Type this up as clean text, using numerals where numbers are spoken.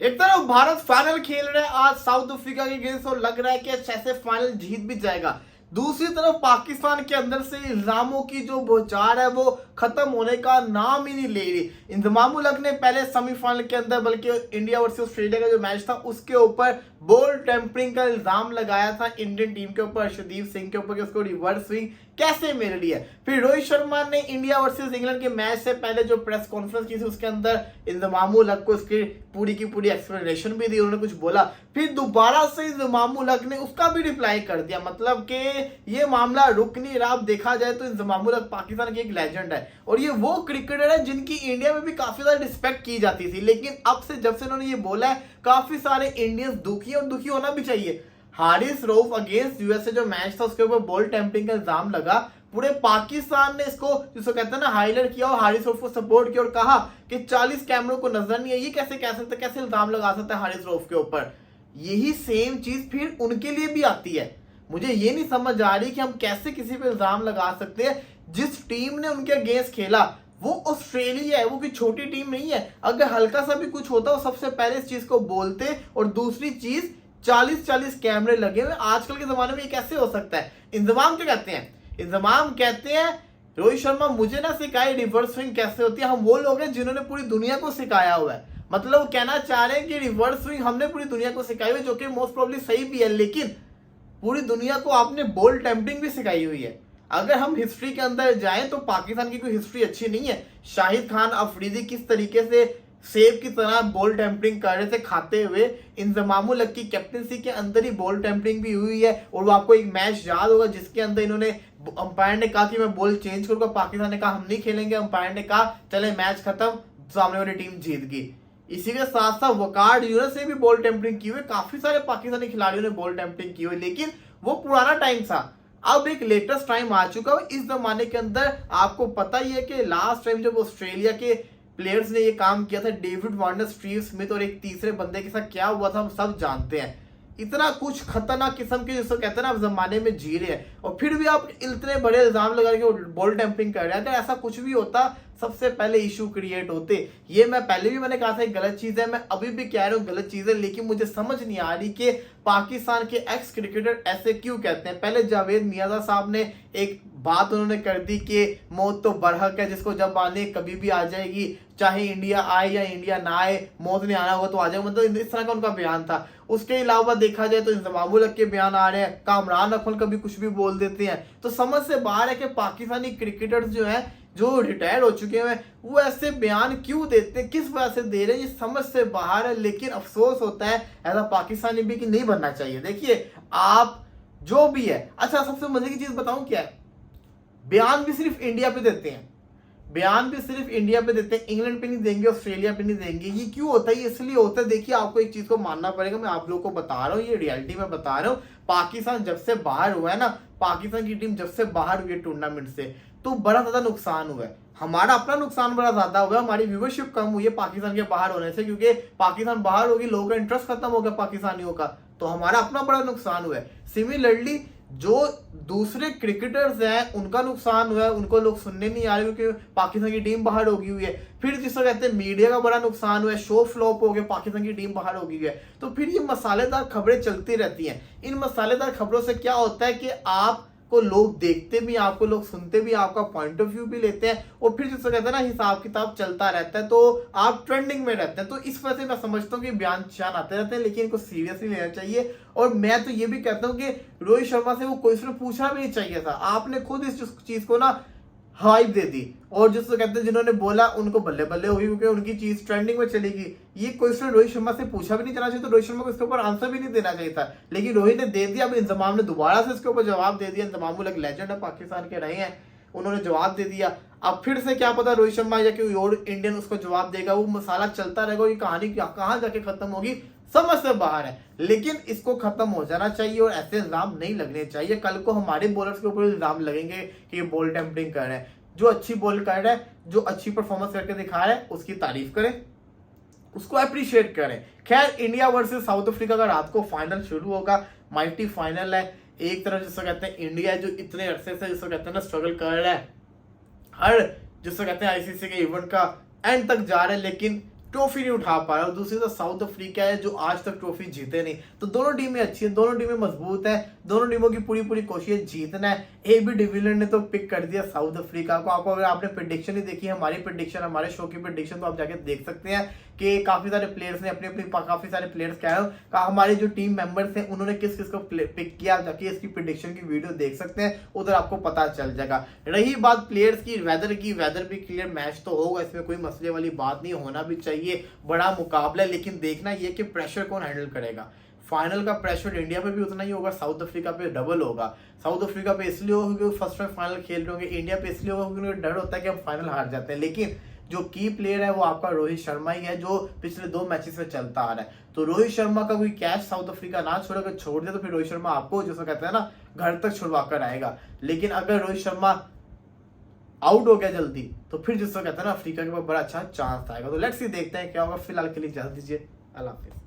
एक तरफ भारत फाइनल खेल रहा है आज साउथ अफ्रीका के अगेंस्ट और लग रहा है कि ऐसे फाइनल जीत भी जाएगा। दूसरी तरफ पाकिस्तान के अंदर से इल्जामों की जो बौछार है वो खत्म होने का नाम ही नहीं ले रही। इंजमाम उल हक ने पहले सेमीफाइनल के अंदर बल्कि इंडिया वर्सेस ऑस्ट्रेलिया का जो मैच था उसके ऊपर बॉल टेम्परिंग का इल्जाम लगाया था इंडियन टीम के ऊपर, अर्शदीप सिंह के ऊपर कि उसको रिवर्स स्विंग कैसे मिल रही है। फिर रोहित शर्मा ने इंडिया वर्सेस इंग्लैंड के मैच से पहले जो प्रेस कॉन्फ्रेंस की थी उसके अंदर इंजमाम उल हक को उसकी पूरी की पूरी एक्सप्लेनेशन भी दी, उन्होंने कुछ बोला। फिर दोबारा से इंजमाम उल हक ने उसका भी रिप्लाई कर दिया, मतलब कि ये मामला रुक नहीं रहा। अब देखा जाए तो इंजमाम उल हक पाकिस्तान के एक लेजेंड है और ये वो क्रिकेटर है जिनकी इंडिया में भी काफी ज्यादा रिस्पेक्ट की जाती थी, लेकिन अब से जब से उन्होंने ये बोला है काफी सारे इंडियंस दुखी और दुखी होना भी चाहिए। हारिस रऊफ अगेंस्ट यूएसए जो मैच था उसके ऊपर बॉल टेम्परिंग का इल्जाम लगा, पूरे पाकिस्तान ने इसको जिसको कहते हैं ना हाईलाइट किया और हारिस रऊफ को सपोर्ट किया और कहा कि 40 कैमरों को नजर नहीं है, ये कैसे कह सकते, कैसे इल्जाम लगा सकता है हारिस रऊफ के ऊपर। यही सेम चीज फिर उनके लिए भी आती है। मुझे ये नहीं समझ आ रही कि हम कैसे किसी पे इल्जाम लगा सकते हैं जिस टीम ने उनके अगेंस्ट खेला वो ऑस्ट्रेलिया है, वो कोई छोटी टीम नहीं है। अगर हल्का सा भी कुछ होता वो सबसे पहले इस चीज को बोलते। और दूसरी चीज 40-40 कैमरे लगे हुए आजकल के जमाने में ये कैसे हो सकता है। इंजमाम क्या कहते हैं, इंजमाम कहते हैं रोहित शर्मा मुझे ना सिखाई रिवर्स स्विंग कैसे होती है, हम वो लोग हैं जिन्होंने पूरी दुनिया को सिखाया हुआ है। मतलब वो कहना चाह रहे हैं कि रिवर्स स्विंग हमने पूरी दुनिया को सिखाई हुई है, जो कि मोस्ट प्रोबेबली सही भी है, लेकिन पूरी दुनिया को आपने बॉल टेम्परिंग भी सिखाई हुई है। अगर हम हिस्ट्री के अंदर जाएं तो पाकिस्तान की कोई हिस्ट्री अच्छी नहीं है। शाहिद खान अफरीदी किस तरीके से सेब की तरह बॉल टेम्परिंग कर रहे थे खाते हुए, इंजमाम उल हक की कैप्टनसी के अंदर ही बॉल टेम्परिंग भी हुई है। और वो आपको एक मैच याद होगा जिसके अंदर इन्होंने अंपायर ने कहा कि मैं बॉल चेंज करूंगा, पाकिस्तान ने कहा हम नहीं खेलेंगे, अंपायर ने कहा चले मैच खत्म, सामने वाली टीम जीत गई। इसी के साथ साथ वकार यूनुस से भी बॉल टेम्परिंग की हुई, काफी सारे पाकिस्तानी खिलाड़ियों ने बॉल टेम्परिंग की हुई, लेकिन वो पुराना टाइम था। अब एक लेटेस्ट टाइम आ चुका है। इस जमाने के अंदर आपको पता ही है कि लास्ट टाइम जब ऑस्ट्रेलिया के प्लेयर्स ने ये काम किया था, डेविड वार्नर, स्टीव स्मिथ और एक तीसरे बंदे के साथ क्या हुआ था हम सब जानते हैं। इतना कुछ खतरनाक किस्म के जिसको कहते हैं ना आप जमाने में जी रहे हैं और फिर भी आप इतने बड़े इल्जाम लगा के बॉल टेम्परिंग कर रहे हैं। अगर ऐसा कुछ भी होता सबसे पहले इशू क्रिएट होते। ये मैं पहले भी मैंने कहा था गलत चीज है, मैं अभी भी कह रहा हूँ गलत चीज है, लेकिन मुझे समझ नहीं आ रही कि पाकिस्तान के एक्स क्रिकेटर ऐसे क्यों कहते हैं। पहले जावेद मियां साहब ने एक बात उन्होंने कर दी कि मौत तो बरहक है, जिसको जब आने कभी भी आ जाएगी, चाहे इंडिया आए या इंडिया ना आए, मौत नहीं आना होगा तो आ जाएगा, मतलब इस तरह का उनका बयान था। उसके अलावा देखा जाए तो इंजमाम उल हक के बयान आ रहे हैं, कामरान अकमल कभी कुछ भी बोल देते हैं। तो समझ से बाहर है कि पाकिस्तानी क्रिकेटर्स जो है जो रिटायर हो चुके हैं वो ऐसे बयान क्यों देते हैं, किस वजह से दे रहे हैं, ये समझ से बाहर है। लेकिन अफसोस होता है ऐसा पाकिस्तानी भी कि नहीं बनना चाहिए। देखिए आप जो भी है, अच्छा सबसे मजे की चीज बताऊं क्या है, बयान भी सिर्फ इंडिया पे देते हैं, बयान भी सिर्फ इंडिया पे देते हैं, इंग्लैंड पे नहीं देंगे, ऑस्ट्रेलिया पे नहीं देंगे। ये क्यों होता है, इसलिए होता है, देखिए आपको एक चीज को मानना पड़ेगा, मैं आप लोगों को बता रहा हूँ, ये रियलिटी में बता रहा हूँ। पाकिस्तान जब से बाहर हुआ है ना, पाकिस्तान की टीम जब से बाहर हुई है टूर्नामेंट से, तो बड़ा ज्यादा नुकसान हुआ है। हमारा अपना नुकसान बड़ा ज्यादा हुआ है, हमारी व्यूवरशिप कम हुई है पाकिस्तान के बाहर होने से, क्योंकि पाकिस्तान बाहर होगी, लोगों का इंटरेस्ट खत्म हो गया पाकिस्तानियों का, तो हमारा अपना बड़ा नुकसान हुआ है। सिमिलरली जो दूसरे क्रिकेटर्स हैं उनका नुकसान हुआ है, उनको लोग सुनने नहीं आ रहे क्योंकि पाकिस्तान की टीम बाहर हो गई हुई है। फिर जिसको कहते हैं मीडिया का बड़ा नुकसान हुआ है, शो फ्लॉप हो गया, पाकिस्तान की टीम बाहर हो गई है। तो फिर ये मसालेदार खबरें चलती रहती हैं। इन मसालेदार खबरों से क्या होता है कि आप को लोग देखते भी, आपको लोग सुनते भी, आपका पॉइंट ऑफ व्यू भी लेते हैं और फिर जिसको कहते हैं ना हिसाब किताब चलता रहता है, तो आप ट्रेंडिंग में रहते हैं। तो इस वजह से मैं समझता हूँ कि बयान शान आते रहते हैं, लेकिन इनको सीरियसली लेना चाहिए। और मैं तो ये भी कहता हूँ कि रोहित शर्मा से वो क्वेश्चन पूछना भी नहीं चाहिए था, आपने खुद इस चीज को ना हाइप दे दी और जिसको कहते हैं जिन्होंने बोला उनको बल्ले बल्ले हुई क्योंकि उनकी चीज ट्रेंडिंग में चलेगी। ये क्वेश्चन रोहित शर्मा से पूछा भी नहीं जाना चाहिए, तो रोहित शर्मा को इसके ऊपर आंसर भी नहीं देना चाहिए था, लेकिन रोहित ने दे दिया। अब इंजमाम ने दोबारा से इसके ऊपर जवाब दे दिया। इंजमाम उल हक लेजेंड है, पाकिस्तान के रहे हैं, उन्होंने जवाब दे दिया। अब फिर से क्या पता रोहित शर्मा या कोई और इंडियन उसको जवाब देगा, वो मसाला चलता रहेगा, ये कहानी कहाँ जाके खत्म होगी समझ से बाहर है। लेकिन इसको खत्म हो जाना चाहिए और ऐसे इल्जाम नहीं लगने चाहिए। कल को हमारे बॉलर्स के ऊपर इल्जाम लगेंगे कि ये बॉल टेम्परिंग कर रहे हैं। जो अच्छी बॉल कर रहा है, जो अच्छी परफॉर्मेंस करके दिखा रहा है, उसकी तारीफ करें, उसको अप्रिशिएट करें। खैर इंडिया वर्सेस साउथ अफ्रीका का रात को फाइनल शुरू होगा, माइटी फाइनल है। एक तरफ जिसको कहते हैं इंडिया जो इतने अरसे से जिसको कहते हैं ना स्ट्रगल कर रहा है, हर जिसको कहते हैं आईसीसी के इवेंट का एंड तक जा रहा है, लेकिन ट्रॉफी नहीं उठा पा रहा और दूसरी तरफ साउथ अफ्रीका है जो आज तक ट्रॉफी जीते नहीं। तो दोनों टीमें अच्छी हैं, दोनों टीमें मजबूत है, दोनों टीमों की पूरी पूरी कोशिश है जीतना है। AB डिविलियर्स ने तो पिक कर दिया साउथ अफ्रीका को। आपको अगर आपने प्रेडिक्शन ही देखी, हमारी प्रेडिक्शन, हमारे शो की प्रेडिक्शन, तो आप जाके देख सकते हैं कि काफी सारे प्लेयर्स ने अपनी काफी सारे प्लेयर्स क्या है हमारे जो टीम मेंबर्स हैं उन्होंने किस किस को पिक किया। आप जाके इसकी प्रेडिक्शन की वीडियो देख सकते हैं, उधर आपको पता चल जाएगा। रही बात प्लेयर्स की, वेदर भी क्लियर मैच तो होगा, इसमें कोई मसले वाली बात नहीं, होना भी चाहिए, बड़ा मुकाबला है। लेकिन देखना ये कि प्रेशर कौन हैंडल करेगा। फाइनल का प्रेशर इंडिया पे भी उतना ही होगा, साउथ अफ्रीका पे डबल होगा। साउथ अफ्रीका पे इसलिए होगा क्योंकि फर्स्ट में फाइनल खेल रहे होंगे, इंडिया पे इसलिए होगा क्योंकि डर होता है कि हम फाइनल हार जाते हैं। लेकिन जो की प्लेयर है वो आपका रोहित शर्मा ही है, जो पिछले 2 मैचेस में चलता आ रहा है। तो रोहित शर्मा का कोई कैच साउथ अफ्रीका ना छोड़े, अगर छोड़ दे तो फिर रोहित शर्मा आपको जैसा कहते हैं ना घर तक छुड़वा कर आएगा। लेकिन अगर रोहित शर्मा आउट हो गया जल्दी तो फिर जिसको कहते हैं ना अफ्रीका के पास बड़ा अच्छा चांस आएगा। तो लेट्स सी देखते हैं क्या होगा। फिलहाल के लिए इजाजत दीजिए, अल्लाह हाफिज।